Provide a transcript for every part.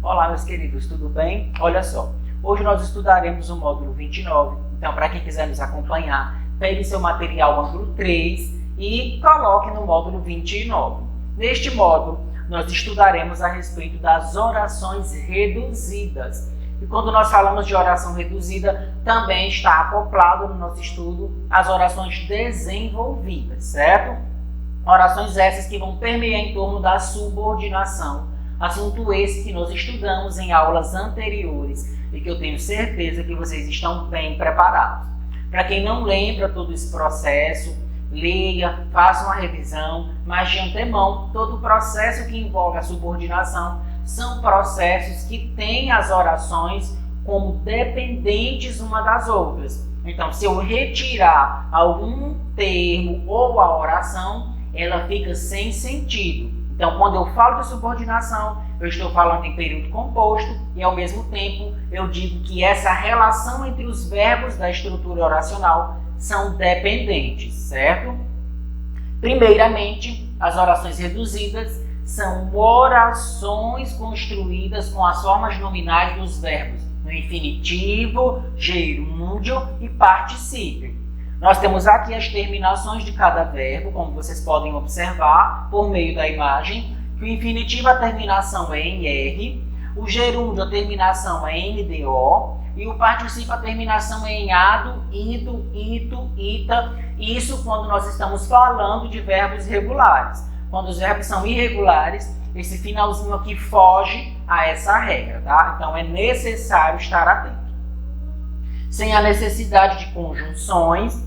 Olá, meus queridos, tudo bem? Olha só, hoje nós estudaremos o módulo 29, então para quem quiser nos acompanhar, pegue seu material ângulo 3 e coloque no módulo 29. Neste módulo, nós estudaremos a respeito das orações reduzidas. E quando nós falamos de oração reduzida, também está acoplado no nosso estudo as orações desenvolvidas, certo? Orações essas que vão permear em torno da subordinação, assunto esse que nós estudamos em aulas anteriores e que eu tenho certeza que vocês estão bem preparados. Para quem não lembra todo esse processo, leia, faça uma revisão, mas de antemão, todo o processo que envolve a subordinação são processos que têm as orações como dependentes uma das outras. Então, se eu retirar algum termo ou a oração, ela fica sem sentido. Então, quando eu falo de subordinação, eu estou falando em período composto e, ao mesmo tempo, eu digo que essa relação entre os verbos da estrutura oracional são dependentes, certo? Primeiramente, as orações reduzidas são orações construídas com as formas nominais dos verbos no infinitivo, gerúndio e particípio. Nós temos aqui as terminações de cada verbo, como vocês podem observar por meio da imagem, que o infinitivo a terminação é em R, o gerúndio a terminação é em NDO e o particípio a terminação é em ado, ido, ito, ita. Isso quando nós estamos falando de verbos regulares. Quando os verbos são irregulares, esse finalzinho aqui foge a essa regra, tá? Então é necessário estar atento. Sem a necessidade de conjunções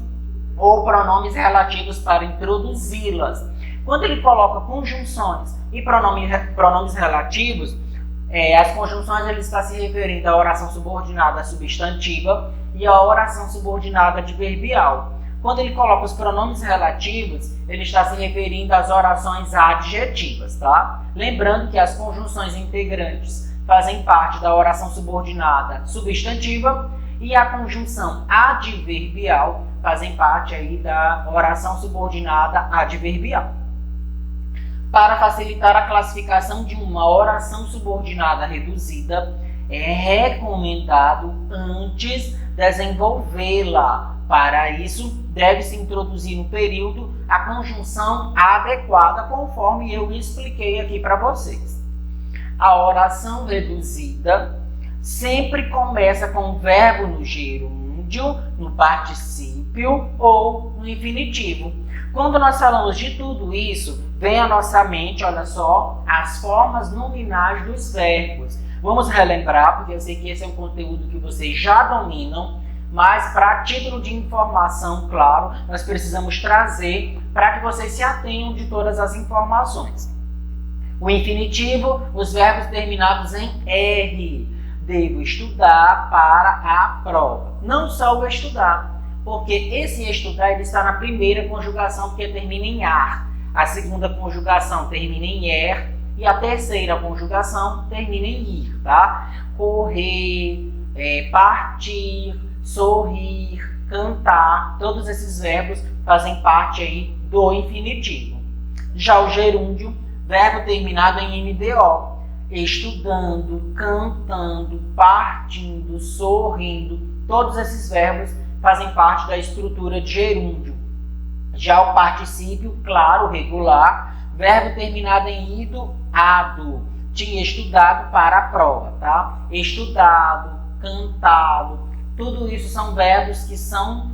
ou pronomes relativos para introduzi-las. Quando ele coloca conjunções e pronomes relativos, as conjunções ele está se referindo à oração subordinada substantiva e à oração subordinada adverbial. Quando ele coloca os pronomes relativos, ele está se referindo às orações adjetivas, tá? Lembrando que as conjunções integrantes fazem parte da oração subordinada substantiva e a conjunção adverbial fazem parte aí da oração subordinada adverbial. Para facilitar a classificação de uma oração subordinada reduzida, é recomendado antes desenvolvê-la. Para isso, deve-se introduzir no período a conjunção adequada, conforme eu expliquei aqui para vocês. A oração reduzida sempre começa com o verbo no gerúndio, no particípio ou no infinitivo. Quando nós falamos de tudo isso, vem à nossa mente, olha só, as formas nominais dos verbos. Vamos relembrar, porque eu sei que esse é um conteúdo que vocês já dominam, mas para título de informação, claro, nós precisamos trazer para que vocês se atenham de todas as informações. O infinitivo, os verbos terminados em R. Devo estudar para a prova. Não só o estudar, porque esse estudar ele está na primeira conjugação, porque termina em ar. A segunda conjugação termina em er e a terceira conjugação termina em ir, tá? Correr, partir, sorrir, cantar, todos esses verbos fazem parte aí do infinitivo. Já o gerúndio, verbo terminado em NDO, estudando, cantando, partindo, sorrindo, todos esses verbos fazem parte da estrutura de gerúndio. Já o particípio, claro, regular, verbo terminado em ido, ado, tinha estudado para a prova, tá? Estudado, cantado, tudo isso são verbos que são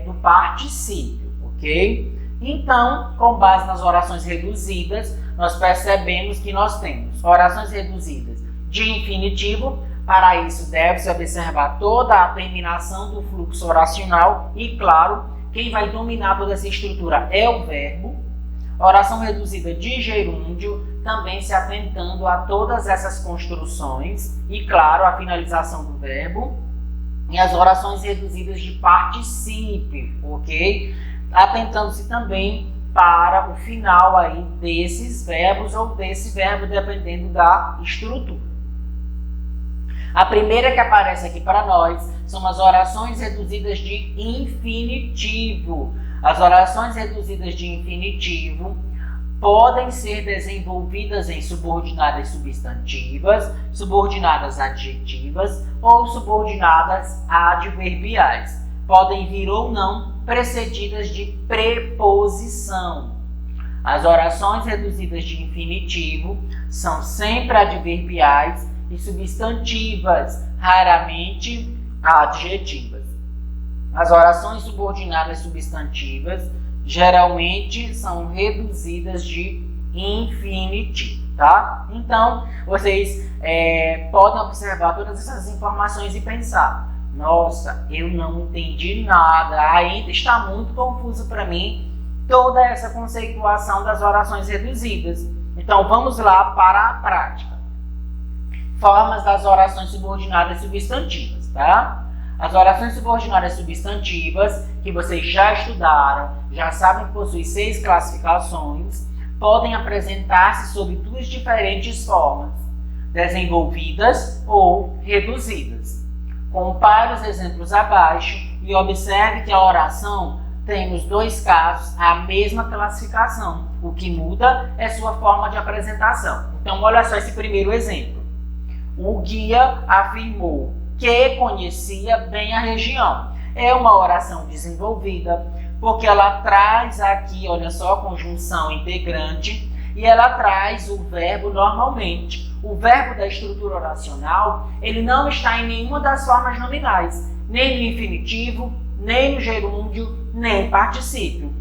do particípio, ok? Então, com base nas orações reduzidas, nós percebemos que nós temos orações reduzidas de infinitivo. Para isso, deve-se observar toda a terminação do fluxo oracional e, claro, quem vai dominar toda essa estrutura é o verbo. Oração reduzida de gerúndio, também se atentando a todas essas construções e, claro, a finalização do verbo. E as orações reduzidas de particípio, ok? Atentando-se também para o final aí desses verbos ou desse verbo, dependendo da estrutura. A primeira que aparece aqui para nós são as orações reduzidas de infinitivo. As orações reduzidas de infinitivo podem ser desenvolvidas em subordinadas substantivas, subordinadas adjetivas ou subordinadas adverbiais. Podem vir ou não precedidas de preposição. As orações reduzidas de infinitivo são sempre adverbiais e substantivas, raramente adjetivas. As orações subordinadas substantivas geralmente são reduzidas de infinitivo, tá? Então, vocês podem observar todas essas informações e pensar: nossa, eu não entendi nada, ainda está muito confuso para mim toda essa conceituação das orações reduzidas. Então, vamos lá para a prática. Formas das orações subordinadas substantivas, tá? As orações subordinadas substantivas, que vocês já estudaram, já sabem que possuem 6 classificações, podem apresentar-se sob 2 diferentes formas: desenvolvidas ou reduzidas. Compare os exemplos abaixo e observe que a oração tem nos 2 casos a mesma classificação. O que muda é sua forma de apresentação. Então, olha só esse primeiro exemplo. O guia afirmou que conhecia bem a região. É uma oração desenvolvida, porque ela traz aqui, olha só, a conjunção integrante, e ela traz o verbo normalmente. O verbo da estrutura oracional, ele não está em nenhuma das formas nominais, nem no infinitivo, nem no gerúndio, nem no particípio.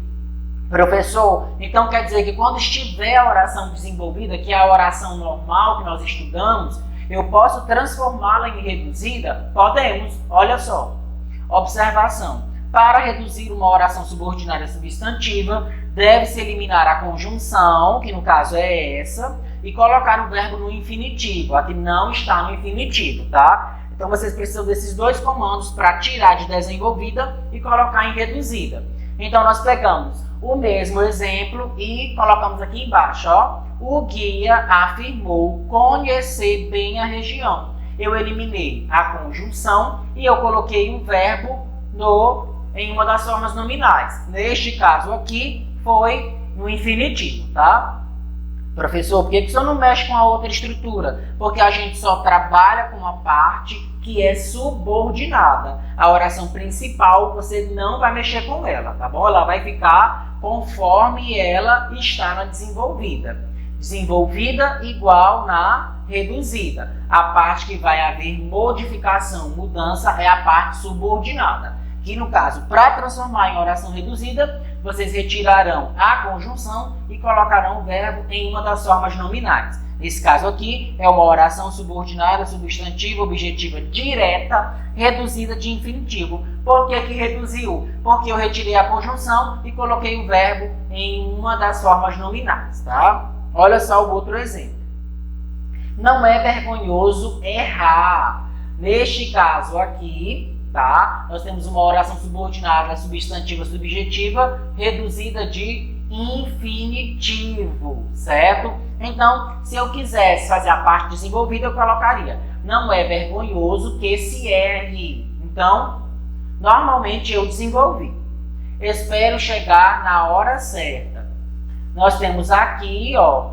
Professor, então quer dizer que quando estiver a oração desenvolvida, que é a oração normal que nós estudamos, eu posso transformá-la em reduzida? Podemos. Olha só. Observação. Para reduzir uma oração subordinada substantiva, deve-se eliminar a conjunção, que no caso é essa, e colocar o verbo no infinitivo. Aqui não está no infinitivo, tá? Então vocês precisam desses 2 comandos para tirar de desenvolvida e colocar em reduzida. Então nós pegamos o mesmo exemplo e colocamos aqui embaixo, ó. O guia afirmou conhecer bem a região. Eu eliminei a conjunção e eu coloquei o verbo em uma das formas nominais. Neste caso aqui, foi no infinitivo, tá? Professor, por que o senhor não mexe com a outra estrutura? Porque a gente só trabalha com a parte que é subordinada. A oração principal, você não vai mexer com ela, tá bom? Ela vai ficar conforme ela está na desenvolvida. Desenvolvida igual na reduzida. A parte que vai haver modificação, mudança, é a parte subordinada. Que no caso, para transformar em oração reduzida, vocês retirarão a conjunção e colocarão o verbo em uma das formas nominais. Nesse caso aqui, é uma oração subordinada, substantiva, objetiva, direta, reduzida de infinitivo. Por que que reduziu? Porque eu retirei a conjunção e coloquei o verbo em uma das formas nominais, tá? Olha só o outro exemplo. Não é vergonhoso errar. Neste caso aqui, tá? Nós temos uma oração subordinada, substantiva, subjetiva, reduzida de infinitivo, certo? Então, se eu quisesse fazer a parte desenvolvida, eu colocaria: não é vergonhoso que se erre. Então, normalmente eu desenvolvi. Espero chegar na hora certa. Nós temos aqui, ó,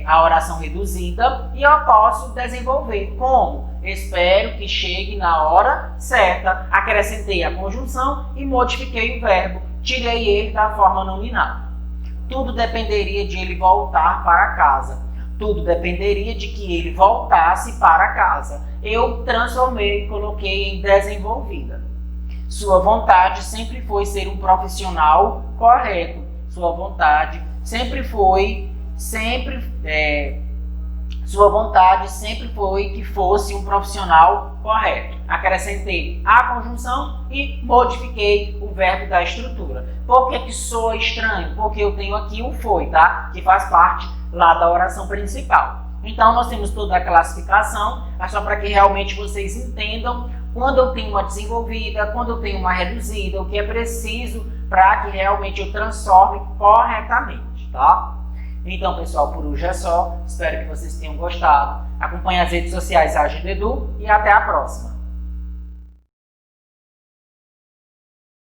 a oração reduzida e eu posso desenvolver como? Espero que chegue na hora certa. Acrescentei a conjunção e modifiquei o verbo. Tirei ele da forma nominal. Tudo dependeria de ele voltar para casa. Tudo dependeria de que ele voltasse para casa. Eu transformei e coloquei em desenvolvida. Sua vontade sempre foi ser um profissional correto. Sua vontade sempre foi que fosse um profissional correto. Acrescentei a conjunção e modifiquei o verbo da estrutura. Por que soa estranho? Porque eu tenho aqui o foi, tá? Que faz parte lá da oração principal. Então, nós temos toda a classificação, mas só para que realmente vocês entendam quando eu tenho uma desenvolvida, quando eu tenho uma reduzida, o que é preciso para que realmente eu transforme corretamente, tá? Então, pessoal, por hoje é só. Espero que vocês tenham gostado. Acompanhe as redes sociais Agenda Edu e até a próxima.